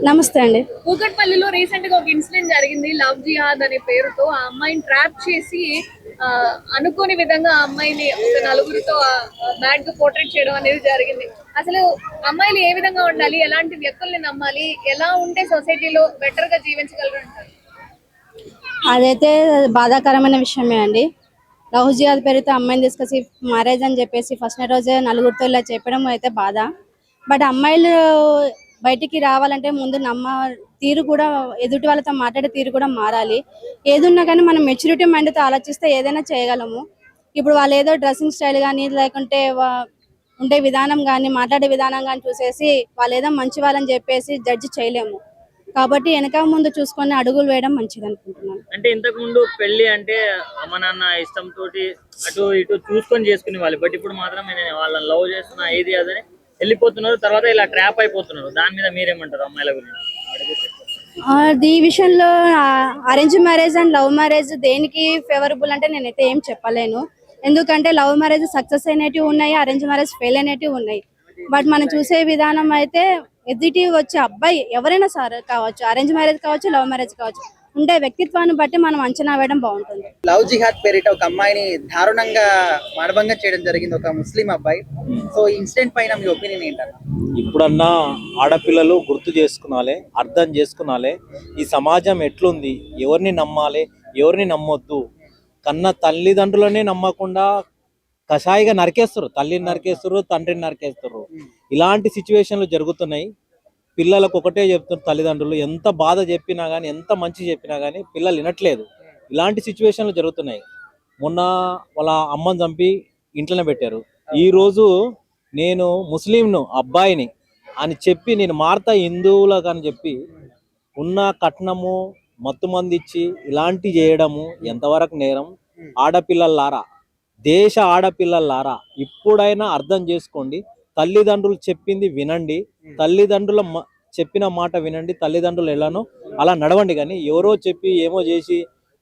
నమస్తే అండి. కూకట్పల్లిలో రీసెంట్ గా ఒక ఇన్సిడెంట్ జరిగింది. లవ్ జిహాద్ అనే పేరుతో ఆ అమ్మాయిని ట్రాప్ చేసి అనుకోని విధంగా ఆ అమ్మాయిని ఒక నలుగురితో బ్యాడ్ గా పోర్ట్రేట్ చేయడం అనేది జరిగింది. అసలు అమ్మాయిలు ఏ విధంగా ఉండాలి, ఎలాంటి వ్యక్తుల్ని నమ్మాలి, ఎలా ఉంటే సొసైటీలో బెటర్ గా జీవించగలరు అంటారు? అదైతే బాధాకరమైన విషయమే అండి. లవ్ జిహాద్ పేరుతో అమ్మాయిని తీసుకొచ్చి మ్యారేజ్ అని చెప్పేసి ఫస్ట్ రోజే నలుగురితో ఇలా చెప్పడం అయితే బాధ. బట్ అమ్మాయిలు బయటికి రావాలంటే ముందు తీరు కూడా, ఎదుటి వాళ్ళతో మాట్లాడే తీరు కూడా మారాలి. ఏదున్నా కానీ మనం మెచ్యూరిటీ మైండ్తో ఆలోచిస్తే ఏదైనా చేయగలము. ఇప్పుడు వాళ్ళు ఏదో డ్రెస్సింగ్ స్టైల్ కానీ, లేకుంటే ఉండే విధానం కానీ, మాట్లాడే విధానం కానీ చూసేసి వాళ్ళు ఏదో మంచి వాళ్ళని చెప్పేసి జడ్జి చేయలేము. కాబట్టి వెనక ముందు చూసుకొని అడుగులు వేయడం మంచిది అనుకుంటున్నాను. అంటే ఇంతకు ముందు పెళ్లి అంటే అమ్మ నాన్న ఇష్టంతో అటు ఇటు చూసుకొని చేసుకునే వాళ్ళు. బట్ ఇప్పుడు మాత్రం వాళ్ళని లవ్ చేస్తున్నా ఏది అదని వెళ్ళిపోతున్నారు. తర్వాత ఇలా ట్రాప్ అయిపోతున్నారు. దాని మీద మీరేమంటారు అమ్మాయిల గురించి? ఈ విషయంలో arrange marriage and love marriage దేనికి ఫేవరబుల్ అంటే నేనైతే ఏం చెప్పలేను. ఎందుకంటే లవ్ మ్యారేజ్ సక్సెస్ అయినవి ఉన్నాయి, అరేంజ్ మ్యారేజ్ ఫెయిల్ అయినవి ఉన్నాయి. బట్ మనం చూసే విధానం అయితే ఎదుటి వచ్చే అబ్బాయి ఎవరైనా సరే కావచ్చు, అరేంజ్ మ్యారేజ్ కావచ్చు, లవ్ మ్యారేజ్ కావచ్చు, ఉండే వ్యక్తిత్వాన్ని బట్టి మనం అంచనా వేయడం బాగుంటుంది. లవ్ జిహాద్ పేరిట ఒక అమ్మాయిని దారుణంగా మానభంగం చేయడం జరిగింది, ఒక ముస్లిం అబ్బాయి. సో ఇన్సిడెంట్ పైన మీ ఒపీనియన్ ఏంటన్నా? ఇప్పుడన్నా ఆడపిల్లలు గుర్తు చేసుకునాలే, అర్థం చేసుకునాలే ఈ సమాజం ఎట్లుంది, ఎవరిని నమ్మాలి, ఎవరిని నమ్మొద్దు. కన్న తల్లిదండ్రులనే నమ్మకుండా కషాయిగా నరికేస్తారు, తల్లిని నరికేస్తారు, తండ్రిని నరికేస్తారు. ఇలాంటి సిచ్యువేషన్లు జరుగుతున్నాయి. పిల్లలకు ఒకటే చెప్తున్నారు తల్లిదండ్రులు, ఎంత బాధ చెప్పినా కానీ, ఎంత మంచి చెప్పినా కానీ పిల్లలు వినట్లేదు. ఇలాంటి సిచ్యువేషన్లు జరుగుతున్నాయి. మొన్న వాళ్ళ అమ్మని చంపి ఇంట్లోనే పెట్టారు. ఈరోజు నేను ముస్లింను అబ్బాయిని అని చెప్పి నేను మారతా హిందువులకు అని చెప్పి ఉన్న కట్నము మత్తు మంది ఇచ్చి ఇలాంటి చేయడము ఎంతవరకు నేరం? ఆడపిల్లలారా, దేశ ఆడపిల్లలారా, ఇప్పుడైనా అర్థం చేసుకోండి. తల్లిదండ్రులు చెప్పింది వినండి, తల్లిదండ్రుల చెప్పిన మాట వినండి, తల్లిదండ్రులు ఎలానో అలా నడవండి. కానీ ఎవరో చెప్పి ఏమో చేసి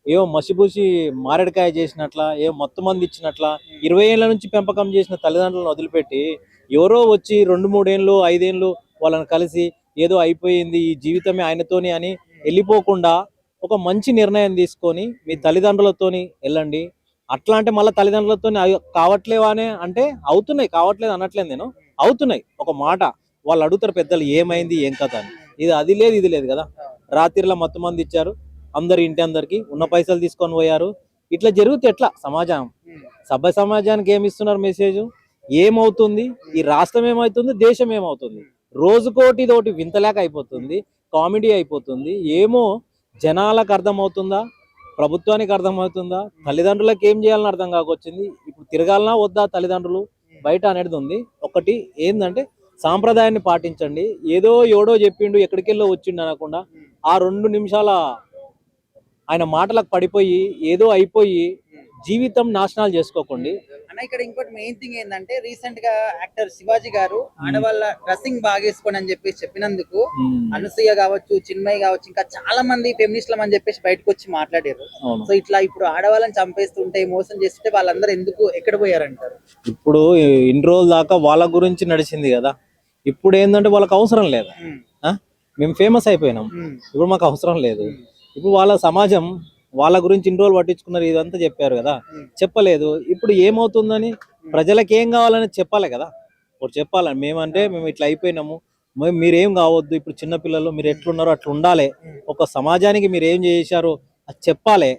ఏమో మసిపూసి మారేడుకాయ చేసినట్ల, ఏమో మొత్తం మంది ఇచ్చినట్ల 20 ఏళ్ళ నుంచి పెంపకం చేసిన తల్లిదండ్రులను వదిలిపెట్టి ఎవరో వచ్చి 2-3 ఏళ్ళు 5 ఏళ్ళు వాళ్ళని కలిసి ఏదో అయిపోయింది ఈ జీవితమే ఆయనతోని అని వెళ్ళిపోకుండా ఒక మంచి నిర్ణయం తీసుకొని మీ తల్లిదండ్రులతోని వెళ్ళండి. అట్లా అంటే మళ్ళీ తల్లిదండ్రులతో కావట్లేవా అని అంటే అవుతున్నాయి, కావట్లేదు అనట్లేదు నేను, అవుతున్నాయి. ఒక మాట వాళ్ళు అడుగుతారు పెద్దలు, ఏమైంది ఏం కథ అని. అది లేదు ఇది లేదు కదా. రాత్రిలో మత్తు మంది ఇచ్చారు, అందరు ఇంటి అందరికి ఉన్న పైసలు తీసుకొని పోయారు. ఇట్లా జరిగితే ఎట్లా సమాజం? సమాజానికి ఏమి ఇస్తున్నారు మెసేజ్? ఏమవుతుంది? ఈ రాష్ట్రం ఏమవుతుంది, దేశం ఏమవుతుంది? రోజుకోటి ఇదోటి వింతలేక అయిపోతుంది, కామెడీ అయిపోతుంది. ఏమో జనాలకు అర్థమవుతుందా, ప్రభుత్వానికి అర్థమవుతుందా, తల్లిదండ్రులకు ఏం చేయాలని అర్థం కాకొచ్చింది. ఇప్పుడు తిరగాలనా వద్దా తల్లిదండ్రులు బయట అనేది ఉంది. ఒకటి ఏంటంటే సాంప్రదాయాన్ని పాటించండి. ఏదో ఎవడో చెప్పిండు ఎక్కడికెళ్ళో వచ్చిండు అనకుండా ఆ 2 నిమిషాల ఆయన మాటలకు పడిపోయి ఏదో అయిపోయి జీవితం నాశనాలు చేసుకోకండి అన్న. ఇక్కడ ఇంకోటి మెయిన్ థింగ్ ఏంటంటే, రీసెంట్ గా యాక్టర్ శివాజీ గారు ఆడవాళ్ళ డ్రెస్సింగ్ బాగేసుకోండి అని చెప్పేసి చెప్పినందుకు అనసూయ కావచ్చు, చిన్మయి కావచ్చు, ఇంకా చాలా మంది ఫెమినిస్టులం అని చెప్పేసి బయటకు వచ్చి మాట్లాడారు. సో ఇట్లా ఇప్పుడు ఆడవాళ్ళని చంపేస్తుంటే, మోసం చేస్తుంటే వాళ్ళందరూ ఎందుకు ఎక్కడ పోయారంటారు? ఇప్పుడు ఇన్ని రోజుల దాకా వాళ్ళ గురించి నడిచింది కదా, ఇప్పుడు ఏంటంటే వాళ్ళకి అవసరం లేదు. మేము ఫేమస్ అయిపోయినాం, ఇప్పుడు మాకు అవసరం లేదు. ఇప్పుడు వాళ్ళ సమాజం వాళ్ళ గురించి ఇన్ని రోజులు పట్టించుకున్నారు, ఇదంతా చెప్పారు కదా, చెప్పలేదు. ఇప్పుడు ఏమవుతుందని ప్రజలకు ఏం కావాలని చెప్పాలి కదా. ఇప్పుడు చెప్పాలని మేము ఇట్లా అయిపోయినాము, మీరేం కావద్దు, ఇప్పుడు చిన్నపిల్లలు మీరు ఎట్లున్నారో అట్లా ఉండాలి, ఒక సమాజానికి మీరు ఏం చేశారో అది చెప్పాలి.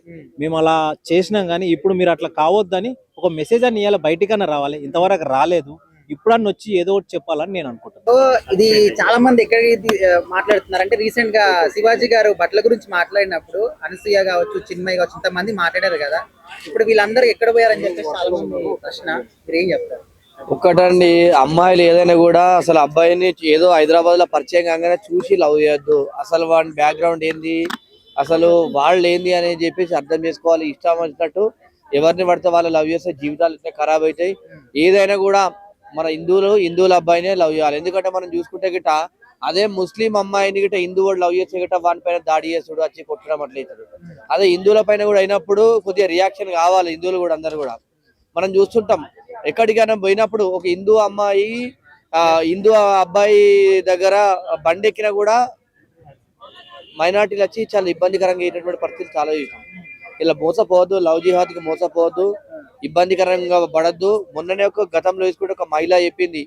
మేము అలా చేసినాం కానీ ఇప్పుడు మీరు అట్లా కావద్దని ఒక మెసేజ్ అని ఇవాళ బయటికన్నా రావాలి. ఇంతవరకు రాలేదు, ఇప్పుడన్నా వచ్చి ఏదో ఒకటి చెప్పాలని నేను అనుకుంటున్నాను. ఇది చాలా మంది ఎక్కడ మాట్లాడుతున్నారు అంటే, రీసెంట్ గా శివాజీ గారు బట్టల గురించి మాట్లాడినప్పుడు అనసూయ కావచ్చు, చిన్మయి కావచ్చు, ఇంతమంది మాట్లాడారు కదా. ఇప్పుడు వీళ్ళందరూ ఎక్కడ పోయారని చెప్పేసి చాలా మంది ప్రశ్న, మీరు ఏం చెప్తారు? ఒక్కటండి, అమ్మాయిలు ఏదైనా కూడా అసలు అబ్బాయిని ఏదో హైదరాబాద్ లో పరిచయం కాగానే చూసి లవ్ చేయొద్దు. అసలు వాడి బ్యాక్గ్రౌండ్ ఏంది, అసలు వాళ్ళు ఏంది అని చెప్పేసి అర్థం చేసుకోవాలి. ఇష్టం వచ్చినట్టు ఎవరిని పడితే వాళ్ళు లవ్ చేస్తే జీవితాలు ఇట్లా ఖరాబ్ అవుతాయి. ఏదైనా కూడా మన హిందువుల అబ్బాయినే లవ్ చేయాలి. ఎందుకంటే మనం చూసుకుంటే గిట్ట అదే ముస్లిం అమ్మాయిని గిట్ట హిందూ కూడా లవ్ చేస్తే గిట్ట వాని పైన దాడి చేస్తాడు, వచ్చి కొట్టడం అట్లయితాడు. అదే హిందువుల పైన కూడా అయినప్పుడు కొద్దిగా రియాక్షన్ కావాలి. హిందువులు కూడా అందరు కూడా మనం చూస్తుంటాం, ఎక్కడికైనా పోయినప్పుడు ఒక హిందూ అబ్బాయి దగ్గర బండి ఎక్కినా కూడా మైనార్టీలు వచ్చి చాలా ఇబ్బందికరంగా అయ్యేటటువంటి పరిస్థితులు చాలా చూసాం. ఇలా మోసపోవద్దు, లవ్ జిహాద్ కి మోసపోవద్దు, ఇబ్బందికరంగా పడద్దు. మొన్ననే ఒక గతంలో వేసుకుంటే ఒక మహిళ చెప్పింది,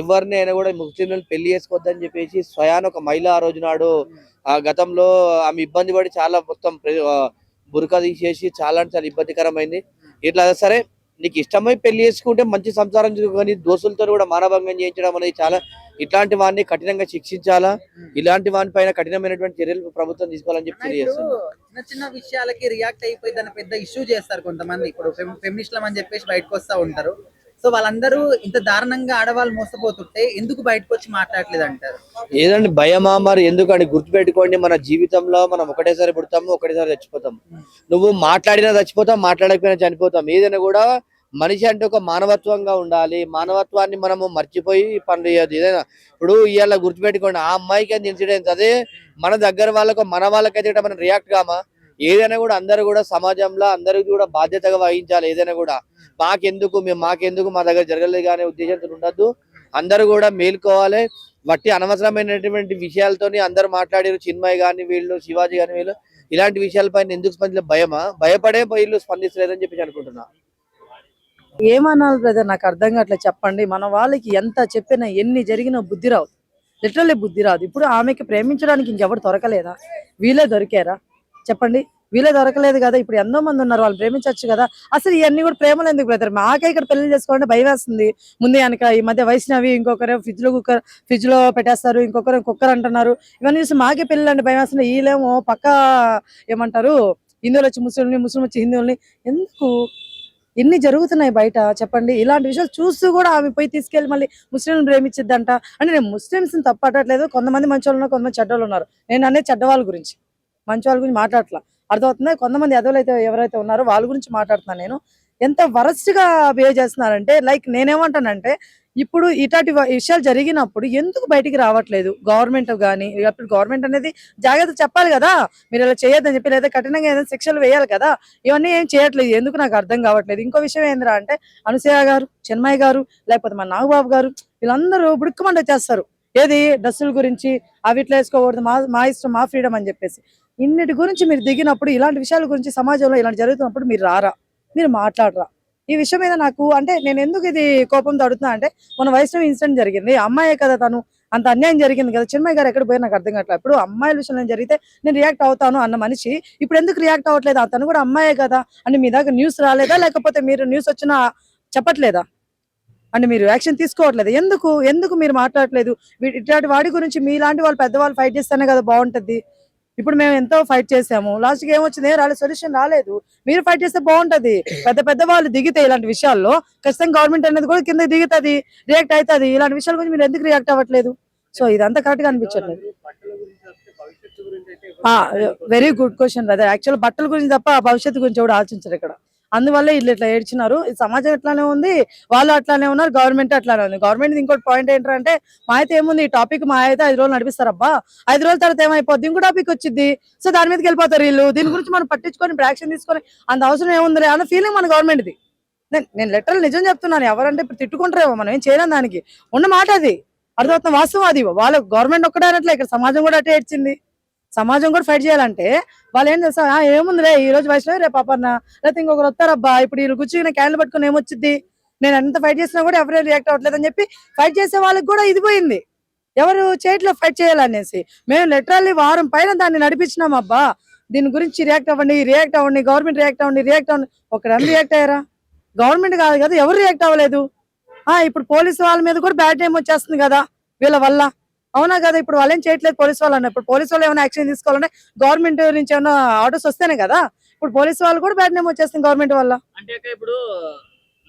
ఎవరిని అయినా కూడా ముస్లింలను పెళ్లి చేసుకోవద్దని చెప్పేసి స్వయాన ఒక మహిళ ఆ రోజు నాడు ఆ గతంలో ఆమె ఇబ్బంది పడి చాలా మొత్తం బురకా తీసేసి చాలా అంటే చాలా ఇబ్బందికరమైంది. ఇట్లా సరే నీకు ఇష్టమై పెళ్లి చేసుకుంటే మంచి సంసారం కానీ దోస్తులతో కూడా మానభంగం చేయించడం అనేది చాలా, ఇట్లాంటి వాడిని కఠినంగా శిక్షించాలా, ఇలాంటి వాని పైన కఠినమైనటువంటి చర్యలు ప్రభుత్వం తీసుకోవాలని చెప్పి తెలియజేస్తుంది. చిన్న చిన్న విషయాలకి రియాక్ట్ అయిపోయి దాన్ని పెద్ద ఇష్యూ చేస్తారు కొంతమంది. ఇప్పుడు ఫెమినిస్టులం అని చెప్పేసి బయటకు వస్తా ఉంటారు. సో వాళ్ళందరూ ఇంత దారుణంగా ఆడవాళ్ళు మోసపోతుంటే ఎందుకు బయటకు వచ్చి మాట్లాడలేదు అంటారు? ఏదండి భయమా మరి? ఎందుకని గుర్తుపెట్టుకోండి, మన జీవితంలో మనం ఒకటేసారి పుడతాము, ఒకటేసారి చచ్చిపోతాం. నువ్వు మాట్లాడినా చచ్చిపోతాం, మాట్లాడకపోయినా చనిపోతాం. ఏదైనా కూడా మనిషి అంటే ఒక మానవత్వంగా ఉండాలి. మానవత్వాన్ని మనము మర్చిపోయి పనులు చేయదు. ఏదైనా ఇప్పుడు ఇవాళ గుర్తుపెట్టుకోండి, ఆ అమ్మాయికి అది ఇన్సిడెన్స్, అదే మన దగ్గర వాళ్ళకు మన వాళ్ళకైతే మనం రియాక్ట్ కామా? ఏదైనా కూడా అందరూ కూడా సమాజంలో అందరికీ కూడా బాధ్యతగా వహించాలి. ఏదైనా కూడా మాకెందుకు మా దగ్గర జరగలేదు కానీ ఉద్దేశంతో ఉండద్దు. అందరూ కూడా మేల్కోవాలి. వట్టి అనవసరమైనటువంటి విషయాలతోని అందరూ మాట్లాడారు. చిన్మయ్ గాని వీళ్ళు, శివాజీ గాని వీళ్ళు, ఇలాంటి విషయాలపైన ఎందుకు స్పందించలేదు? భయమా? భయపడే వీళ్ళు స్పందిస్తలేదని చెప్పి అనుకుంటున్నా. ఏమనాలి బ్రదర్, నాకు అర్థం కావట్లే. చెప్పండి, మన వాళ్ళకి ఎంత చెప్పినా ఎన్ని జరిగినా బుద్ధి రాదు, లిటరల్లీ బుద్ధి రాదు. ఇప్పుడు ఆమెకి ప్రేమించడానికి ఇంకెవరు దొరకలేదా? వీళ్ళే దొరికారా చెప్పండి? వీళ్ళే దొరకలేదు కదా. ఇప్పుడు ఎంతో మంది ఉన్నారు, వాళ్ళు ప్రేమించవచ్చు కదా. అసలు ఇవన్నీ కూడా ప్రేమలు ఎందుకు బ్రదర్? మాకే ఇక్కడ పెళ్లి చేసుకోవాలంటే భయం వేస్తుంది. ముందే వెనక ఈ మధ్య వైష్ణవి, ఇంకొకరు ఫ్రిడ్జ్ లో పెట్టేస్తారు, ఇంకొకరు కుక్కర్ అంటున్నారు. ఇవన్నీ చూసి మాకే పెళ్ళి అంటే భయం వేస్తుంది. వీళ్ళేమో పక్క ఏమంటారు, హిందువులు వచ్చి ముస్లింని, ముస్లిం వచ్చి హిందువుల్ని. ఎందుకు ఎన్ని జరుగుతున్నాయి బయట చెప్పండి? ఇలాంటి విషయాలు చూస్తూ కూడా ఆమె పోయి తీసుకెళ్లి మళ్ళీ ముస్లింలను ప్రేమించిద్దంట. అంటే నేను ముస్లిమ్స్ ని తప్పట్టట్లేదు, కొంతమంది మంచి వాళ్ళు ఉన్నారు, కొంతమంది చెడ్డవాళ్ళు ఉన్నారు. నేను అనేది చెడ్డవాళ్ళ గురించి, మంచి వాళ్ళ గురించి మాట్లాడట్లా. అర్థమవుతుంది? కొంతమంది ఎదవలైతే ఎవరైతే ఉన్నారో వాళ్ళ గురించి మాట్లాడుతున్నాను నేను. ఎంత వరస్ట్ గా బిహేవ్ చేస్తున్నారంటే, లైక్ నేనేమంటానంటే, ఇప్పుడు ఇట్లాంటి విషయాలు జరిగినప్పుడు ఎందుకు బయటికి రావట్లేదు గవర్నమెంట్ గానీ? అప్పుడు గవర్నమెంట్ అనేది జాగ్రత్త చెప్పాలి కదా, మీరు ఇలా చేయొద్దని చెప్పి, లేదా కఠినంగా ఏదైనా శిక్షలు వేయాలి కదా. ఇవన్నీ ఏం చేయట్లేదు, ఎందుకు నాకు అర్థం కావట్లేదు. ఇంకో విషయం ఏంద్రా అంటే, అనసూయ గారు, చిన్మయ్ గారు, లేకపోతే మన నాగబాబు గారు, వీళ్ళందరూ బుడుక్కుమంట వచ్చేస్తారు. ఏది డ్రెస్సుల గురించి, అవి ఇట్లా వేసుకోకూడదు, మా ఇష్టం, మా ఫ్రీడమ్ అని చెప్పేసి. ఇన్నిటి గురించి మీరు దిగినప్పుడు, ఇలాంటి విషయాల గురించి సమాజంలో ఇలాంటి జరుగుతున్నప్పుడు మీరు రారా, మీరు మాట్లాడరా? ఈ విషయం మీద నాకు అంటే, నేను ఎందుకు ఇది కోపంతో అడుగుతున్నా అంటే, మన వైష్ణవి ఇన్సిడెంట్ జరిగింది, అమ్మాయే కదా తను, అంత అన్యాయం జరిగింది కదా. చిన్మయ్ గారు ఎక్కడ పోయి నాకు అర్థం కావట్లేదు. ఇప్పుడు అమ్మాయిల విషయంలో జరిగితే నేను రియాక్ట్ అవుతాను అన్న మనిషి ఇప్పుడు ఎందుకు రియాక్ట్ అవ్వట్లేదు? తను కూడా అమ్మాయే కదా అని మీ దగ్గర న్యూస్ రాలేదా? లేకపోతే మీరు న్యూస్ వచ్చినా చెప్పట్లేదా? అంటే మీరు యాక్షన్ తీసుకోవట్లేదు. ఎందుకు మీరు మాట్లాడట్లేదు? ఇట్లాంటి వాడి గురించి మీలాంటి వాళ్ళు పెద్దవాళ్ళు ఫైట్ చేస్తేనే కదా బాగుంటది. ఇప్పుడు మేము ఎంతో ఫైట్ చేసాము, లాస్ట్ కి ఏమొచ్చింది? సొల్యూషన్ రాలేదు. మీరు ఫైట్ చేస్తే బాగుంటది. పెద్ద వాళ్ళు దిగితే ఇలాంటి విషయాల్లో ఖచ్చితంగా గవర్నమెంట్ అనేది కూడా కింద దిగుతుంది, రియాక్ట్ అవుతుంది. ఇలాంటి విషయాల గురించి మీరు ఎందుకు రియాక్ట్ అవ్వట్లేదు? సో ఇదంతా కరెక్ట్ గా అనిపించట్లేదు. Very good question brother. Actual బట్టల గురించి తప్ప భవిష్యత్తు గురించి కూడా ఆలోచించారు ఇక్కడ. అందువల్ల వీళ్ళు ఇట్లా ఏడ్చినారు. ఈ సమాజం ఎట్లానే ఉంది, వాళ్ళు అట్లానే ఉన్నారు, గవర్నమెంట్ అట్లానే ఉంది. గవర్నమెంట్ ఇంకోటి పాయింట్ ఏంటంటే, మా అయితే ఏముంది, ఈ టాపిక్ మా అయితే 5 రోజులు నడిపిస్తారబ్బా, 5 రోజుల తర్వాత ఏమైపోద్ది, ఇంకో టాపిక్ వచ్చింది. సో దాని మీదకి వెళ్ళిపోతారు వీళ్ళు. దీని గురించి మనం పట్టించుకొని యాక్షన్ తీసుకొని అంత అవసరం ఏముంది అన్న ఫీలింగ్ మన గవర్నమెంట్ది. నేను లెటర్లు నిజం చెప్తున్నాను. ఎవరంటే ఇప్పుడు తిట్టుకుంటారేమో, మనం ఏం చేయలేం, దానికి ఉన్న మాట అది. అర్థమవుతున్న వాస్తవం అది. వాళ్ళ గవర్నమెంట్ ఒక్కడే అనట్లే, ఇక్కడ సమాజం కూడా అటే ఏడ్చింది. సమాజం కూడా ఫైట్ చేయాలంటే వాళ్ళు ఏం చేస్తా, ఏముందిలే ఈ రోజు వైష్ణవి రేపు పాపన్న, లేకపోతే ఇంకొకరు వస్తారబ్బా, ఇప్పుడు వీళ్ళు కూర్చుని క్యాండిల్ పట్టుకుని ఏమొచ్చింది, నేను ఎంత ఫైట్ చేసినా కూడా ఎవరైనా రియాక్ట్ అవ్వట్లేదు అని చెప్పి ఫైట్ చేసే వాళ్ళకి కూడా ఇది పోయింది. ఎవరు చేయట్లో ఫైట్ చేయాలనేసి మేము లిటరల్లీ వారం పైన దాన్ని నడిపించినాం. అబ్బా దీని గురించి రియాక్ట్ అవ్వండి, గవర్నమెంట్ రియాక్ట్ అవ్వండి. ఒకరు రియాక్ట్ అయ్యారా? గవర్నమెంట్ కాదు కదా, ఎవరు రియాక్ట్ అవ్వలేదు. ఇప్పుడు పోలీసు వాళ్ళ మీద కూడా బ్యాడ్ టైం వచ్చేస్తుంది కదా వీళ్ళ వల్ల, అవునా కదా? ఇప్పుడు వాళ్ళు ఏం చేయట్లేదు పోలీసు వాళ్ళు అన్నప్పుడు. పోలీసు వాళ్ళు ఏమైనా యాక్షన్ తీసుకోవాలంటే గవర్నమెంట్ నుంచి ఏమైనా ఆర్డర్స్ వస్తేనే కదా. ఇప్పుడు పోలీసు వాళ్ళు కూడా బ్యాడ్ నేమ్ వచ్చేస్తుంది గవర్నమెంట్ వల్ల. అంటే ఇప్పుడు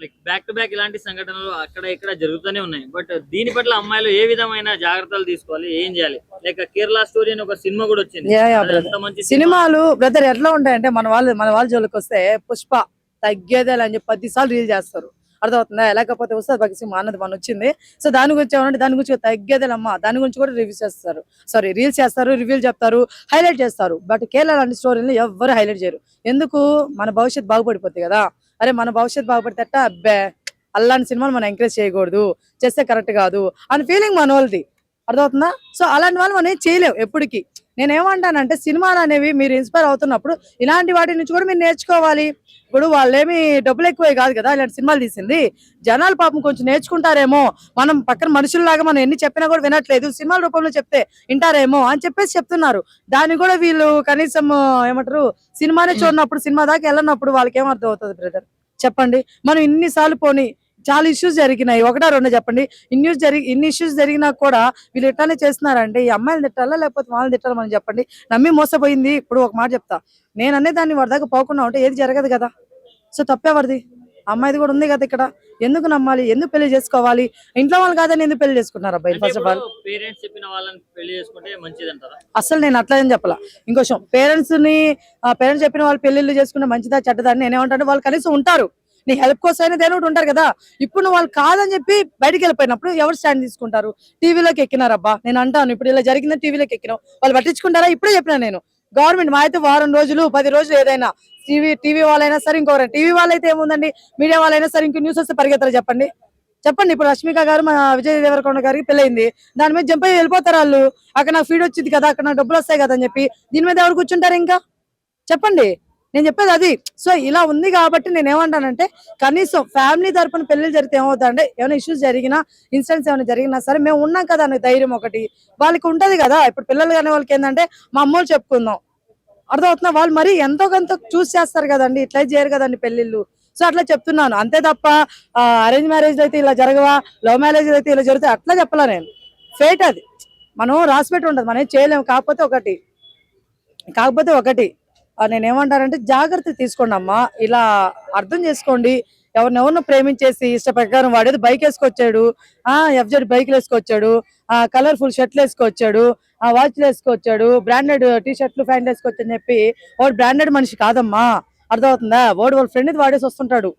లైక్ బ్యాక్ టు బ్యాక్ ఇలాంటి సంఘటనలు అక్కడ ఇక్కడ జరుగుతూనే ఉన్నాయి. బట్ దీని పట్ల అమ్మాయిలు ఏ విధమైన జాగ్రత్తలు తీసుకోవాలి, ఏం చేయాలి? లైక్ కేరళ స్టోరీ అని ఒక సినిమా కూడా వచ్చింది. సినిమాలు బ్రదర్ ఎట్లా ఉంటాయంటే, మన వాళ్ళ జోలికి వస్తే పుష్ప తగ్గేదేలా అని చెప్పి 10 సార్లు రీల్ చేస్తారు. అర్థమవుతుందా? లేకపోతే వస్తుంది భగత్ సింగ్ అన్నది మన వచ్చింది. సో దాని గురించి ఏమంటే, దాని గురించి తగ్గేదేలమ్మా, దాని గురించి కూడా రివ్యూస్ చేస్తారు, రీల్స్ చేస్తారు, రివ్యూలు చెప్తారు, హైలైట్ చేస్తారు. బట్ కేరళ లాంటి స్టోరీని ఎవరు హైలైట్ చేయరు. ఎందుకు? మన భవిష్యత్తు బాగుపడిపోతుంది కదా. అరే మన భవిష్యత్తు బాగుపడితే అబ్బే అలాంటి సినిమాలు మనం ఎంకరేజ్ చేయకూడదు, చేస్తే కరెక్ట్ కాదు అని ఫీలింగ్ మన వాళ్ళది. అర్థమవుతుందా? సో అలాంటి వాళ్ళు మనం ఏం చేయలేవు ఎప్పటికీ. నేనేమంటానంటే సినిమాలు అనేవి మీరు ఇన్స్పైర్ అవుతున్నప్పుడు ఇలాంటి వాటి నుంచి కూడా మీరు నేర్చుకోవాలి. ఇప్పుడు వాళ్ళేమి డబ్బులు ఎక్కువే కాదు కదా ఇలాంటి సినిమాలు తీసింది. జనాలు పాపం కొంచెం నేర్చుకుంటారేమో, మనం పక్కన మనుషుల్లాగా మనం ఎన్ని చెప్పినా కూడా వినట్లేదు, సినిమాల రూపంలో చెప్తే వింటారేమో అని చెప్పేసి చెప్తున్నారు. దాన్ని కూడా వీళ్ళు కనీసం ఏమంటారు, సినిమానే చూడనప్పుడు, సినిమా దాకా వెళ్ళనప్పుడు వాళ్ళకి ఏం అర్థం అవుతుంది బ్రదర్ చెప్పండి. మనం ఇన్నిసార్లు పోనీ చాలా ఇష్యూస్ జరిగినాయి, ఒకటా రెండో చెప్పండి. ఇన్ని ఇష్యూస్ జరిగినా కూడా వీళ్ళు ఎట్లానే చేస్తున్నారంటే ఈ అమ్మాయిలు తిట్టాలా లేకపోతే వాళ్ళని తిట్టాలా మనం చెప్పండి. నమ్మి మోసపోయింది. ఇప్పుడు ఒక మాట చెప్తా, నేను అనే దాన్ని వాడి దాకా పోకుండా ఉంటే ఏది జరగదు కదా. సో తప్పేవాడిది, అమ్మాయిది కూడా ఉంది కదా ఇక్కడ. ఎందుకు నమ్మాలి, ఎందుకు పెళ్లి చేసుకోవాలి? ఇంట్లో వాళ్ళు కాదని ఎందుకు పెళ్లి చేసుకున్నారు అబ్బాయి? ఫస్ట్ ఆఫ్ ఆల్ పేరెంట్స్ చెప్పిన వాళ్ళని పెళ్లి చేసుకుంటే మంచిది అంటారా? అసలు నేను అట్లా ఏం చెప్పాల. ఇంకో విషయం, పేరెంట్స్ చెప్పిన వాళ్ళు పెళ్లిళ్ళు చేసుకుంటే మంచిదా చెడ్డదా అని నేనేమంటాను, వాళ్ళు కనీసం ఉంటారు, నీ హెల్ప్ కోసం అయినా దేని ఒకటి ఉంటారు కదా. ఇప్పుడు నువ్వు వాళ్ళు కాదని చెప్పి బయటికి వెళ్ళిపోయినప్పుడు ఎవరు స్టాండ్ తీసుకుంటారు? టీవీలోకి ఎక్కినారబ్బా, నేను అంటాను ఇప్పుడు ఇలా జరిగిందని టీవీలోకి ఎక్కినాం, వాళ్ళు పట్టించుకుంటారా? ఇప్పుడే చెప్పినా నేను, గవర్నమెంట్ మా అయితే వారం రోజులు 10 రోజులు ఏదైనా టీవీ వాళ్ళైనా సరే, ఇంకోరైనా టీవీ వాళ్ళైతే ఏముందండి, మీడియా వాళ్ళైనా సరే, ఇంకో న్యూస్ వస్తే పరిగెత్తారు చెప్పండి. ఇప్పుడు రష్మిక గారు మా విజయ్ దేవరకొండ గారికి పెళ్ళయింది, దాని మీద జంప్ అయ్యి వెళ్ళిపోతారు వాళ్ళు. అక్కడ నాకు ఫీడ్ వచ్చింది కదా, అక్కడ నాకు డబ్బులు వస్తాయి కదా అని చెప్పి దీని మీద ఎవరు కూర్చుంటారు ఇంకా చెప్పండి? నేను చెప్పేది అది. సో ఇలా ఉంది కాబట్టి నేను ఏమంటానంటే, కనీసం ఫ్యామిలీ తరపున పెళ్లిళ్ళు జరిగితే ఏమవుతుందంటే, ఏమైనా ఇష్యూస్ జరిగినా, ఇన్సిడెంట్స్ ఏమైనా జరిగినా సరే మేము ఉన్నాం కదా అనే ధైర్యం ఒకటి వాళ్ళకి ఉంటది కదా. ఇప్పుడు పిల్లలు కానీ వాళ్ళకి ఏంటంటే, మా అమ్మోళ్ళు చెప్పుకుందాం, అర్థమవుతున్నా, వాళ్ళు మరి ఎంతో కొంత చూస్ చేస్తారు కదండి, ఇట్లా చేయరు కదండి పెళ్లిళ్ళు. సో అట్లా చెప్తున్నాను అంతే తప్ప అరేంజ్ మ్యారేజ్ అయితే ఇలా జరగవా, లవ్ మ్యారేజ్ అయితే ఇలా జరుగుతాయి అట్లా చెప్పలా నేను. ఫేట్ అది, మనం రాసిపెట్టి ఉంటుంది, మనం ఏం చేయలేము. కాకపోతే ఒకటి నేనేమంటానంటే, జాగ్రత్త తీసుకోండి అమ్మా, ఇలా అర్థం చేసుకోండి. ఎవరినెవరినో ప్రేమించేసి ఇష్ట ప్రకారం వాడేది బైక్ వేసుకొచ్చాడు, FZ బైక్లు వేసుకొచ్చాడు, కలర్ఫుల్ షర్ట్లు వేసుకొచ్చాడు, వాచ్లు వేసుకొచ్చాడు, బ్రాండెడ్ టీ షర్ట్లు ప్యాంట్ వేసుకొచ్చని చెప్పి వాడు బ్రాండెడ్ మనిషి కాదమ్మా, అర్థమవుతుందా? వాడు వాళ్ళ ఫ్రెండ్ వాడేసి వస్తుంటాడు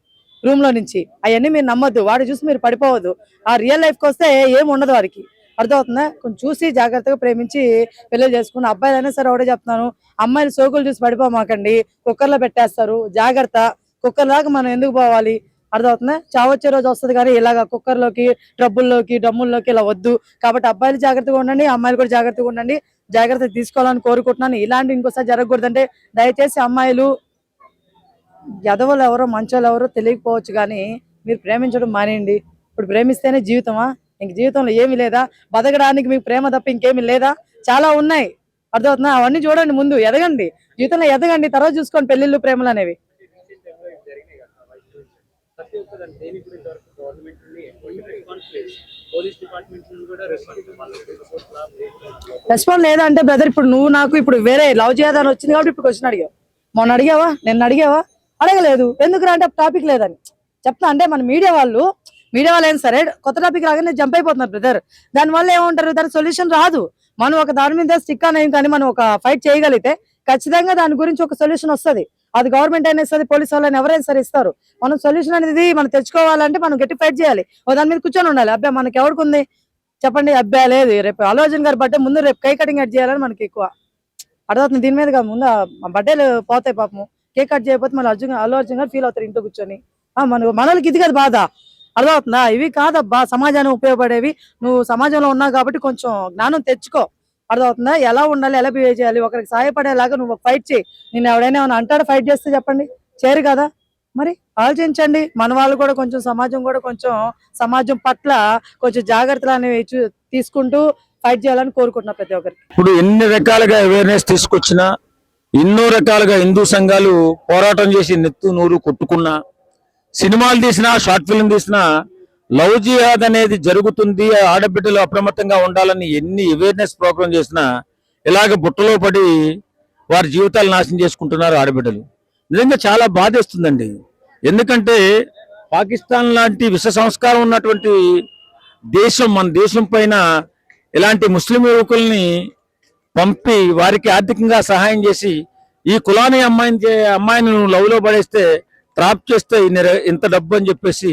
రూమ్ లో నుంచి. అవన్నీ మీరు నమ్మొద్దు, వాడు చూసి మీరు పడిపోవద్దు. ఆ రియల్ లైఫ్కి వస్తే ఏం ఉండదు వారికి, అర్థమవుతుందా? కొంచెం చూసి జాగ్రత్తగా ప్రేమించి పెళ్లి చేసుకుని, అబ్బాయిలైనా సరే ఒకటే చెప్తున్నాను, అమ్మాయిలు సోకులు చూసి పడిపోమాకండి, కుక్కర్లో పెట్టేస్తారు, జాగ్రత్త. కుక్కర్ దాకా మనం ఎందుకు పోవాలి, అర్థమవుతుందా? చావొచ్చే రోజు వస్తుంది కానీ ఇలాగ కుక్కర్లోకి, ట్రబ్బుల్లోకి, డ్రమ్ముల్లోకి ఇలా వద్దు. కాబట్టి అబ్బాయిలు జాగ్రత్తగా ఉండండి, అమ్మాయిలు కూడా జాగ్రత్తగా ఉండండి, జాగ్రత్త తీసుకోవాలని కోరుకుంటున్నాను. ఇలాంటి ఇంకోసారి జరగకూడదంటే దయచేసి అమ్మాయిలు, ఎదవలు ఎవరో మంచోళ్ళు ఎవరో తెలియకపోవచ్చు కానీ మీరు ప్రేమించడం మానేయండి. ఇప్పుడు ప్రేమిస్తేనే జీవితమా? ఇంక జీవితంలో ఏమి లేదా? బతకడానికి మీకు ప్రేమ తప్ప ఇంకేమి లేదా? చాలా ఉన్నాయి, అర్థమవుతుందా? అవన్నీ చూడండి, ముందు ఎదగండి, జీవితంలో ఎదగండి, తర్వాత చూసుకోండి పెళ్లిళ్ళు ప్రేమలు అనేవి. రెస్పాన్స్ లేదా అంటే బ్రదర్, ఇప్పుడు నువ్వు నాకు ఇప్పుడు వేరే లవ్ చేయాలని వచ్చింది కాబట్టి ఇప్పుడు క్వశ్చన్ అడిగావు. మొన్న అడిగావా? నిన్న అడిగావా? అడగలేదు. ఎందుకురా అంటే టాపిక్ లేదని చెప్తా. అంటే మన మీడియా వాళ్ళు అయినా సరే కొత్త టాపిక్ రాగానే జంప్ అయిపోతున్నారు బ్రదర్. దానివల్ల ఏమంటారు, దానికి సొల్యూషన్ రాదు. మనం ఒక దాని మీద స్టిక్ అనేవి కానీ మనం ఒక ఫైట్ చేయగలిగితే ఖచ్చితంగా దాని గురించి ఒక సొల్యూషన్ వస్తుంది. అది గవర్నమెంట్ అయినా ఇస్తుంది, పోలీసు వాళ్ళని ఎవరైనా సరే ఇస్తారు. మనం సొల్యూషన్ అనేది మనం తెచ్చుకోవాలంటే మనం గట్టి ఫైట్ చేయాలి, ఓ దాని మీద కూర్చొని ఉండాలి. అబ్బాయి మనకి ఎవరికి చెప్పండి? అబ్బాయి లేదు, రేపు అల్లు అర్జున్ గారి బర్త్డే ముందు రేపు కేక్ కటింగ్ కట్ చేయాలని మనకి ఎక్కువ అర్థమవుతుంది. దీని మీద కాదు, ముందు బర్త్డేలు పోతాయి పాపము, కేక్ కట్ చేయకపోతే మళ్ళీ అల్లు అర్జున్ గారు ఫీల్ అవుతారు ఇంట్లో కూర్చొని. మనోళ్ళకి ఇది కదా బాధ, అర్థమవుతుందా? ఇవి కాదబ్బా సమాజానికి ఉపయోగపడేవి. నువ్వు సమాజంలో ఉన్నావు కాబట్టి కొంచెం జ్ఞానం తెచ్చుకో, అర్థమవుతుందా? ఎలా ఉండాలి, ఎలా బిహేవ్ చేయాలి, ఒకరికి సహాయపడేలాగా నువ్వు ఫైట్ చేయి. నేను ఎవడైనా ఏమైనా అంటాడు ఫైట్ చేస్తే చెప్పండి, చేయరు కదా. మరి ఆలోచించండి, మన వాళ్ళు కూడా కొంచెం సమాజం పట్ల కొంచెం జాగ్రత్తలు అనేవి తీసుకుంటూ ఫైట్ చేయాలని కోరుకుంటున్నా ప్రతి ఒక్కరికి. ఇప్పుడు ఎన్ని రకాలుగా అవేర్నెస్ తీసుకొచ్చినా, ఎన్నో రకాలుగా హిందూ సంఘాలు పోరాటం చేసి నెత్తు నూరు కొట్టుకున్నా, సినిమాలు తీసినా, షార్ట్ ఫిల్మ్ తీసినా, లవ్ జిహాద్ అనేది జరుగుతుంది, ఆడబిడ్డలు అప్రమత్తంగా ఉండాలని ఎన్ని అవేర్నెస్ ప్రోగ్రామ్ చేసినా ఇలాగ బుట్టలో పడి వారి జీవితాలు నాశనం చేసుకుంటున్నారు ఆడబిడ్డలు. నిజంగా చాలా బాధేస్తుందండి. ఎందుకంటే పాకిస్తాన్ లాంటి విష సంస్కారం ఉన్నటువంటి దేశం, మన దేశం పైన ఇలాంటి ముస్లిం యువకుల్ని పంపి వారికి ఆర్థికంగా సహాయం చేసి, ఈ కులాని అమ్మాయిని నువ్వు లవ్ లో పడేస్తే, ట్రాప్ చేస్తే ఇంత డబ్బు అని చెప్పేసి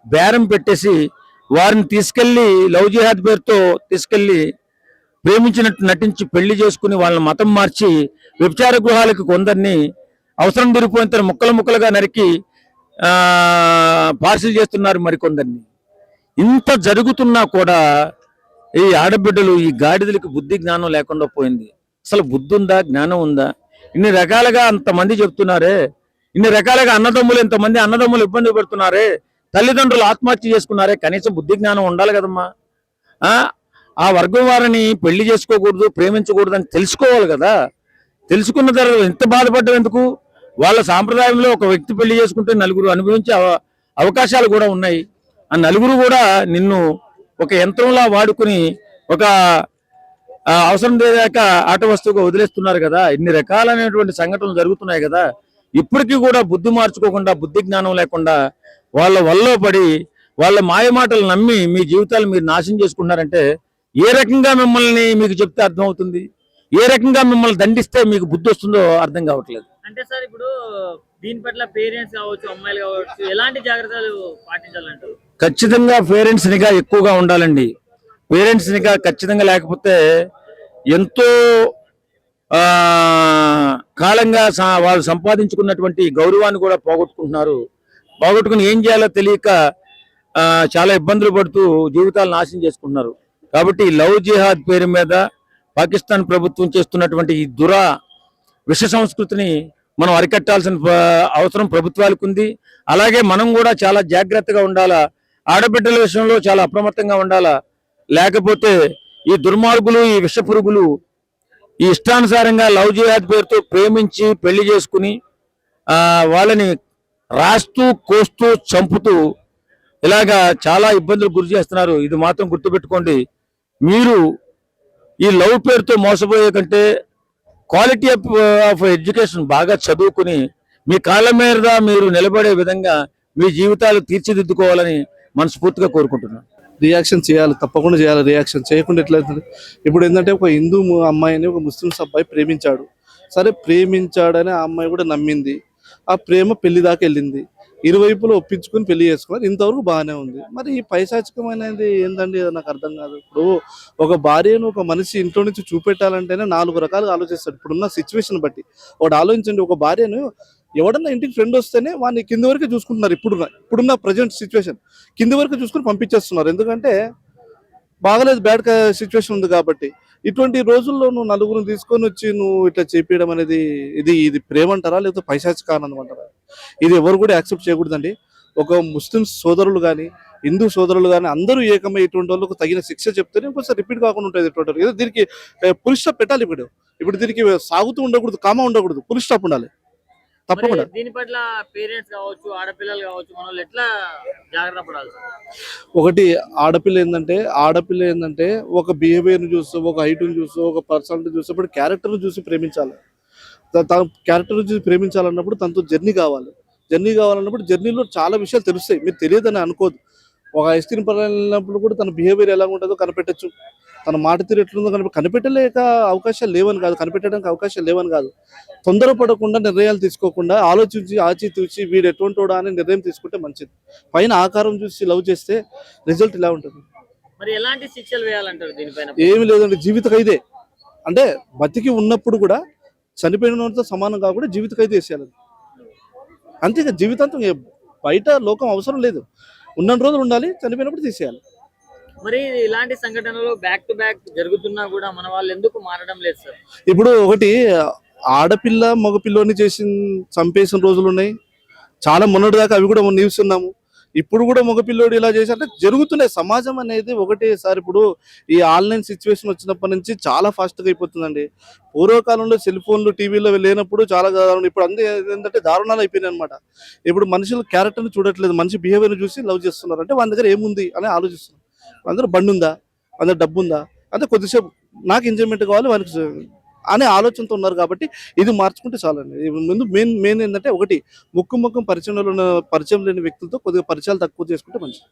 బేరం పెట్టేసి వారిని తీసుకెళ్లి లవ్ జిహాద్ పేరుతో తీసుకెళ్లి ప్రేమించినట్టు నటించి పెళ్లి చేసుకుని వాళ్ళని మతం మార్చి వ్యభిచార గృహాలకు కొందరిని అవసరం దొరికిపోయిన ముక్కలుగా నరికి పార్సిల్ చేస్తున్నారు మరికొందరిని. ఇంత జరుగుతున్నా కూడా ఈ ఆడబిడ్డలు, ఈ గాడిదలకు బుద్ధి జ్ఞానం లేకుండా పోయింది. అసలు బుద్ధి ఉందా, జ్ఞానం ఉందా? ఇన్ని రకాలుగా అంతమంది చెప్తున్నారే, ఇన్ని రకాలుగా ఇంతమంది అన్నదమ్ములు ఇబ్బంది పడుతున్నారే, తల్లిదండ్రులు ఆత్మహత్య చేసుకున్నారే, కనీసం బుద్ధి జ్ఞానం ఉండాలి కదమ్మా. ఆ ఆ వర్గం వారిని పెళ్లి చేసుకోకూడదు, ప్రేమించకూడదు అని తెలుసుకోవాలి కదా. తెలుసుకున్న తర్వాత ఎంత బాధపడ్డం ఎందుకు? వాళ్ళ సాంప్రదాయంలో ఒక వ్యక్తి పెళ్లి చేసుకుంటే నలుగురు అనుభవించే అవకాశాలు కూడా ఉన్నాయి. ఆ నలుగురు కూడా నిన్ను ఒక యంత్రంలా వాడుకుని ఒక అవసరం లేదాక ఆట వస్తువుగా వదిలేస్తున్నారు కదా. ఇన్ని రకాలైనటువంటి సంఘటనలు జరుగుతున్నాయి కదా. ఇప్పటికీ కూడా బుద్ధి మార్చుకోకుండా, బుద్ధి జ్ఞానం లేకుండా వాళ్ళ వల్ల పడి వాళ్ళ మాయ మాటలు నమ్మి మీ జీవితాలు మీరు నాశనం చేసుకున్నారంటే ఏ రకంగా మిమ్మల్ని మీకు చెప్తే అర్థమవుతుంది? ఏ రకంగా మిమ్మల్ని దండిస్తే మీకు బుద్ధి వస్తుందో అర్థం కావట్లేదు. అంటే సార్ ఇప్పుడు దీని పట్ల పేరెంట్స్ కావచ్చు, అమ్మాయిలు కావచ్చు, ఎలాంటి జాగ్రత్తలు పాటించాలంటారు? ఖచ్చితంగా పేరెంట్స్ నిఘా ఎక్కువగా ఉండాలండి. పేరెంట్స్ నిఘా ఖచ్చితంగా లేకపోతే ఎంతో కాలంగా వాళ్ళు సంపాదించుకున్నటువంటి గౌరవాన్ని కూడా పోగొట్టుకుంటున్నారు. పోగొట్టుకుని ఏం చేయాలో తెలియక చాలా ఇబ్బందులు పడుతూ జీవితాలు నాశనం చేసుకుంటున్నారు. కాబట్టి లవ్ జిహాద్ పేరు మీద పాకిస్తాన్ ప్రభుత్వం చేస్తున్నటువంటి ఈ విష సంస్కృతిని మనం అరికట్టాల్సిన అవసరం ప్రభుత్వాలకు ఉంది. అలాగే మనం కూడా చాలా జాగ్రత్తగా ఉండాలా. ఆడబిడ్డల విషయంలో చాలా అప్రమత్తంగా ఉండాలా. లేకపోతే ఈ దుర్మార్గులు, ఈ విష పురుగులు ఈ ఇష్టానుసారంగా లవ్ జిహాద్ పేరుతో ప్రేమించి పెళ్లి చేసుకుని వాళ్ళని రాస్తూ, కోస్తూ, చంపుతూ ఇలాగా చాలా ఇబ్బందులు గురి చేస్తున్నారు. ఇది మాత్రం గుర్తుపెట్టుకోండి. మీరు ఈ లవ్ పేరుతో మోసపోయే కంటే క్వాలిటీ ఆఫ్ ఎడ్యుకేషన్ బాగా చదువుకుని మీ కాళ్ళ మీద మీరు నిలబడే విధంగా మీ జీవితాలు తీర్చిదిద్దుకోవాలని మనస్ఫూర్తిగా కోరుకుంటున్నాను. రియాక్షన్ చేయాలి, తప్పకుండా చేయాలి. రియాక్షన్ చేయకుండా ఎట్లయితుంది? ఇప్పుడు ఏంటంటే ఒక హిందూ అమ్మాయిని ఒక ముస్లిమ్స్ అబ్బాయి ప్రేమించాడు. సరే, ప్రేమించాడని ఆ అమ్మాయి కూడా నమ్మింది. ఆ ప్రేమ పెళ్లి దాకా వెళ్ళింది. ఇరువైపులో ఒప్పించుకొని పెళ్లి చేసుకున్నారు. ఇంతవరకు బాగానే ఉంది. మరి ఈ పైశాచికమైనది ఏందండి? నాకు అర్థం కాదు. ఇప్పుడు ఒక భార్యను ఒక మనిషి ఇంట్లో నుంచి చూపెట్టాలంటేనే 4 రకాలుగా ఆలోచిస్తాడు. ఇప్పుడున్న సిచ్యువేషన్ బట్టి ఒకటి ఆలోచించండి. ఒక భార్యను ఎవడన్నా ఇంటికి ఫ్రెండ్ వస్తేనే వాడిని కింది వరకే చూసుకుంటున్నారు. ఇప్పుడున్న ప్రజెంట్ సిచ్యువేషన్ కింది వరకు చూసుకుని పంపించేస్తున్నారు. ఎందుకంటే బాగలేదు, బ్యాడ్ సిచ్యువేషన్ ఉంది కాబట్టి. ఇటువంటి రోజుల్లో నువ్వు నలుగురిని తీసుకొని వచ్చి నువ్వు ఇట్లా చేపించడం అనేది ఇది ప్రేమ అంటారా, లేకపోతే పైశాచిక ఆనందం అంటారా? ఇది ఎవరు కూడా యాక్సెప్ట్ చేయకూడదండి. ఒక ముస్లిం సోదరులు కానీ, హిందూ సోదరులు కానీ అందరూ ఏకమై ఇటువంటి వాళ్ళకు తగిన శిక్ష చెప్తేనే ఇంకోసారి రిపీట్ కాకుండా ఉంటుంది. ఇటువంటి ఏదో దీనికి పులి స్టాప్ పెట్టాలి. ఇప్పుడు దీనికి సాగుతూ ఉండకూడదు, కామా ఉండకూడదు, పులి స్టాప్ ఉండాలి తప్పకుండా. దీని పట్ల పేరెంట్స్ కావచ్చు, ఆడపిల్లలు కావచ్చు, మన వాళ్ళు ఎట్లా జాగ్రత్త పడాలి? ఒకటి ఆడపిల్ల ఏంటంటే ఒక బిహేవియర్ని చూస్తూ, ఒక హైట్ని చూస్తూ, ఒక పర్సనాలిటీ చూస్తూ, ఇప్పుడు క్యారెక్టర్ని చూసి ప్రేమించాలి. తన క్యారెక్టర్ చూసి ప్రేమించాలన్నప్పుడు తనతో జర్నీ కావాలన్నప్పుడు జర్నీలో చాలా విషయాలు తెలుస్తాయి. మీరు తెలియదని అనుకోదు. ఒక ఐస్ క్రీమ్ పర్వాలు వెళ్ళినప్పుడు కూడా తన బిహేవియర్ ఎలా ఉంటుందో కనిపెట్టచ్చు. తన మాట తీరు ఎట్లుందో కనిపెట్టడానికి అవకాశాలు లేవని కాదు. తొందరపడకుండా నిర్ణయాలు తీసుకోకుండా ఆలోచించి ఆచితూచి వీడు ఎటువంటివాడా అని నిర్ణయం తీసుకుంటే మంచిది. పైన ఆకారం చూసి లవ్ చేస్తే రిజల్ట్ ఇలా ఉంటుంది. మరి ఎలాంటి శిక్షలు వేయాలంటారు దీనిపైన? ఏమి లేదండి, జీవిత ఖైదే. అంటే బతికి ఉన్నప్పుడు కూడా చనిపోయిన వాళ్ళతో సమానం కాకుండా జీవిత ఖైదు వేసేయాలి. అంతేగా, జీవితాంతం బయట లోకం అవసరం లేదు. ఉన్న రోజులు ఉండాలి, చనిపోయినప్పుడు తీసేయాలి. మరి ఇలాంటి సంఘటనలు బ్యాక్ టు బ్యాక్ జరుగుతున్నా కూడా మన వాళ్ళు ఎందుకు మారడం లేదు సార్? ఇప్పుడు ఒకటి ఆడపిల్ల మగపిల్లోని చంపేసిన రోజులు ఉన్నాయి. చాలా మొన్నటిదాకా అవి కూడా న్యూస్ ఉన్నాము. ఇప్పుడు కూడా మగపిల్లోడు ఇలా చేశారంటే జరుగుతున్నాయి. సమాజం అనేది ఒకటేసారి ఇప్పుడు ఈ ఆన్లైన్ సిచ్యువేషన్ వచ్చినప్పటి నుంచి చాలా ఫాస్ట్గా అయిపోతుందండి. పూర్వకాలంలో సెల్ ఫోన్లు, టీవీలో లేనప్పుడు చాలా దారుణం. ఇప్పుడు ఏంటంటే దారుణాలు అయిపోయినాయి అనమాట. ఇప్పుడు మనుషులు క్యారెక్టర్ని చూడట్లేదు, మనిషి బిహేవియర్ని చూసి లవ్ చేస్తున్నారు. అంటే వాళ్ళ దగ్గర ఏముంది అని ఆలోచిస్తున్నారు. అందరూ బండి ఉందా, అందరూ డబ్బు ఉందా, అంటే కొద్దిసేపు నాకు ఎంజాయ్మెంట్ కావాలి వాళ్ళకి అనే ఆలోచనతో ఉన్నారు. కాబట్టి ఇది మార్చుకుంటే చాలండి. ముందు మెయిన్ ఏంటంటే ఒకటి ముక్కు పరిచయం లేని వ్యక్తులతో కొద్దిగా పరిచయాలు తక్కువ చేసుకుంటే మంచిది.